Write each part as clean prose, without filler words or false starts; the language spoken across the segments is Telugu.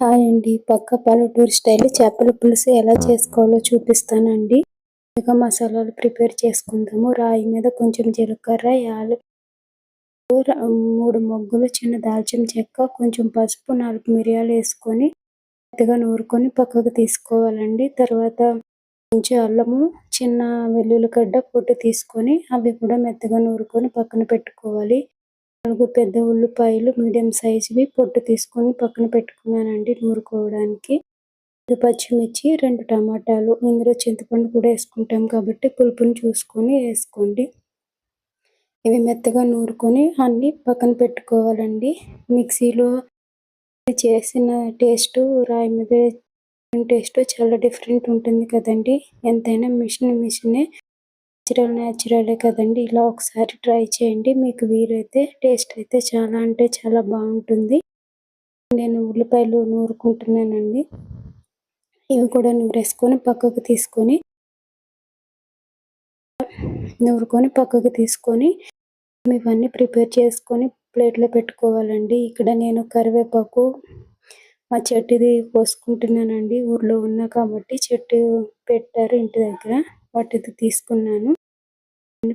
హాయ్ అండి. పక్క పల్లెటూరు స్టైల్ చేపల పులుసు ఎలా చేసుకోవాలో చూపిస్తానండి. ఇక మసాలాలు ప్రిపేర్ చేసుకుందాము. రాయి మీద కొంచెం జీలకర్ర, 3 మొగ్గలు, చిన్న దాల్చిన చెక్క, కొంచెం పసుపు, 4 మిరియాలు వేసుకొని మెత్తగా నూరుకొని పక్కకు తీసుకోవాలండి. తర్వాత కొంచెం అల్లము, చిన్న వెల్లుల్లిగడ్డ పొట్టు తీసుకొని అవి కూడా మెత్తగా నూరుకొని పక్కన పెట్టుకోవాలి. 4 పెద్ద ఉల్లిపాయలు మీడియం సైజువి పొట్టు తీసుకొని పక్కన పెట్టుకున్నానండి నూరుకోవడానికి. 5 పచ్చిమిర్చి, 2 టమాటాలు. ఇందులో చింతపండు కూడా వేసుకుంటాం కాబట్టి పులుపుని చూసుకొని వేసుకోండి. ఇవి మెత్తగా నూరుకొని అన్నీ పక్కన పెట్టుకోవాలండి. మిక్సీలో చేసిన టేస్టు రాయి మీద టేస్ట్ చాలా డిఫరెంట్ ఉంటుంది కదండి. ఎంతైనా మిషనే న్యాచురలే కదండి. ఇలా ఒకసారి ట్రై చేయండి. మీకు వీలైతే టేస్ట్ అయితే చాలా అంటే చాలా బాగుంటుంది. నేను ఉల్లిపాయలు నూరుకుంటున్నానండి. ఇవి కూడా నూరేసుకొని పక్కకు తీసుకొని ఇవన్నీ ప్రిపేర్ చేసుకొని ప్లేట్లో పెట్టుకోవాలండి. ఇక్కడ నేను కరివేపాకు మా చెట్టుది కోసుకుంటున్నానండి. ఊర్లో ఉన్నా కాబట్టి చెట్టు పెట్టారు ఇంటి దగ్గర, వాటిది తీసుకున్నాను.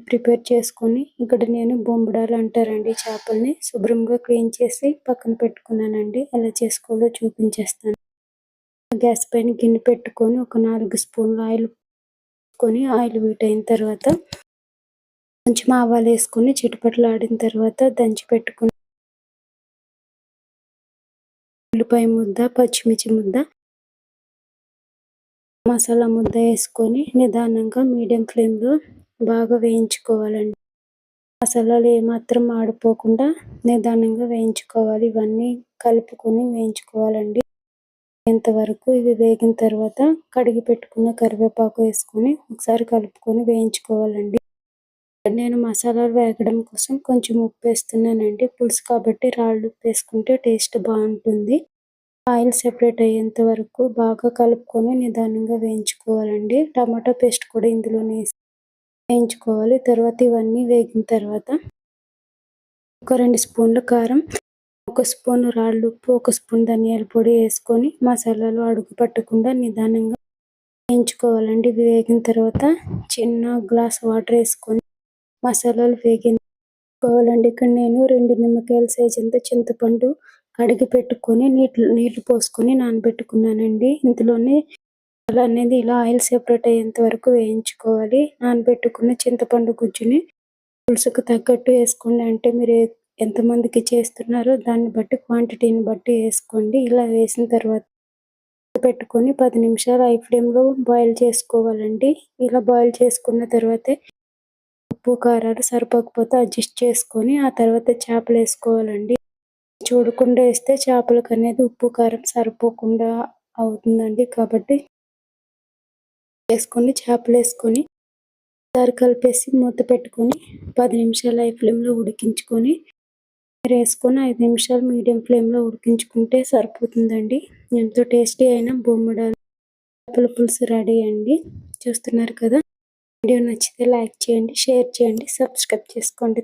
ప్రిపేర్ చేసుకొని ఇక్కడ నేను బొంబడాలు అంటారండి చేపల్ని, శుభ్రంగా క్లీన్ చేసి పక్కన పెట్టుకున్నానండి. ఎలా చేసుకోవాలో చూపించేస్తాను. గ్యాస్ పైన గిన్నె పెట్టుకొని ఒక 4 స్పూన్ల ఆయిల్ వేసుకొని ఆయిల్ హీట్ అయిన తర్వాత కొంచెం ఆవాలు వేసుకొని చిటపటలాడిన తర్వాత దంచి పెట్టుకుని ఉల్లిపాయ ముద్ద, పచ్చిమిర్చి ముద్ద, మసాలా ముద్ద వేసుకొని నిదానంగా మీడియం ఫ్లేమ్లో బాగా వేయించుకోవాలండి. మసాలాలు ఏమాత్రం మాడిపోకుండా నిదానంగా వేయించుకోవాలి. ఇవన్నీ కలుపుకొని వేయించుకోవాలండి. ఇంతవరకు ఇవి వేగిన తర్వాత కడిగి పెట్టుకున్న కరివేపాకు వేసుకొని ఒకసారి కలుపుకొని వేయించుకోవాలండి. నేను మసాలాలు వేగడం కోసం కొంచెం ఉప్పు వేస్తున్నానండి. పులుసు కాబట్టి రాళ్ళు ఉప్పు వేసుకుంటే టేస్ట్ బాగుంటుంది. ఆయిల్ సెపరేట్ అయ్యేంత వరకు బాగా కలుపుకొని నిదానంగా వేయించుకోవాలండి. టమాటా పేస్ట్ కూడా ఇందులోనే వేయించుకోవాలి. తర్వాత ఇవన్నీ వేగిన తర్వాత ఒక 2 స్పూన్ల కారం, 1 స్పూన్ రాళ్ళు ఉప్పు, 1 స్పూన్ ధనియాల పొడి వేసుకొని మసాలాలు అడుగు పట్టకుండా నిదానంగా వేయించుకోవాలండి. ఇవి వేగిన తర్వాత చిన్న గ్లాస్ వాటర్ వేసుకొని మసాలాలు వేగించుకోవాలండి. ఇక్కడ నేను 2 నిమ్మకాయల సైజ్ అంత చింతపండు కడిగి పెట్టుకొని నీళ్లు పోసుకొని నానబెట్టుకున్నానండి. ఇందులోనే అనేది ఇలా ఆయిల్ సెపరేట్ అయ్యేంత వరకు వేయించుకోవాలి. నానబెట్టుకున్న చింతపండు గుజ్జుని పులుసుకు తగ్గట్టు వేసుకోండి. అంటే మీరు ఎంతమందికి చేస్తున్నారో దాన్ని బట్టి క్వాంటిటీని బట్టి వేసుకోండి. ఇలా వేసిన తర్వాత పెట్టుకొని 10 నిమిషాలు హై ఫ్లేమ్లో బాయిల్ చేసుకోవాలండి. ఇలా బాయిల్ చేసుకున్న తర్వాతే ఉప్పు కారాలు సరిపోకపోతే అడ్జస్ట్ చేసుకొని ఆ తర్వాత చేపలు వేసుకోవాలండి. చూడకుండా వేస్తే చేపలకు అనేది ఉప్పు కారం సరిపోకుండా అవుతుందండి. కాబట్టి చేపలు వేసుకొని ఒకసారి కలిపేసి మూత పెట్టుకొని 10 నిమిషాలు హై ఫ్లేమ్లో ఉడికించుకొని వేసుకొని 5 నిమిషాలు మీడియం ఫ్లేమ్లో ఉడికించుకుంటే సరిపోతుందండి. ఎంతో టేస్టీ అయిన బొమ్మడాలు చేపల పులుసు రెడీ అండి. చూస్తున్నారు కదా. వీడియో నచ్చితే లైక్ చేయండి, షేర్ చేయండి, సబ్స్క్రైబ్ చేసుకోండి.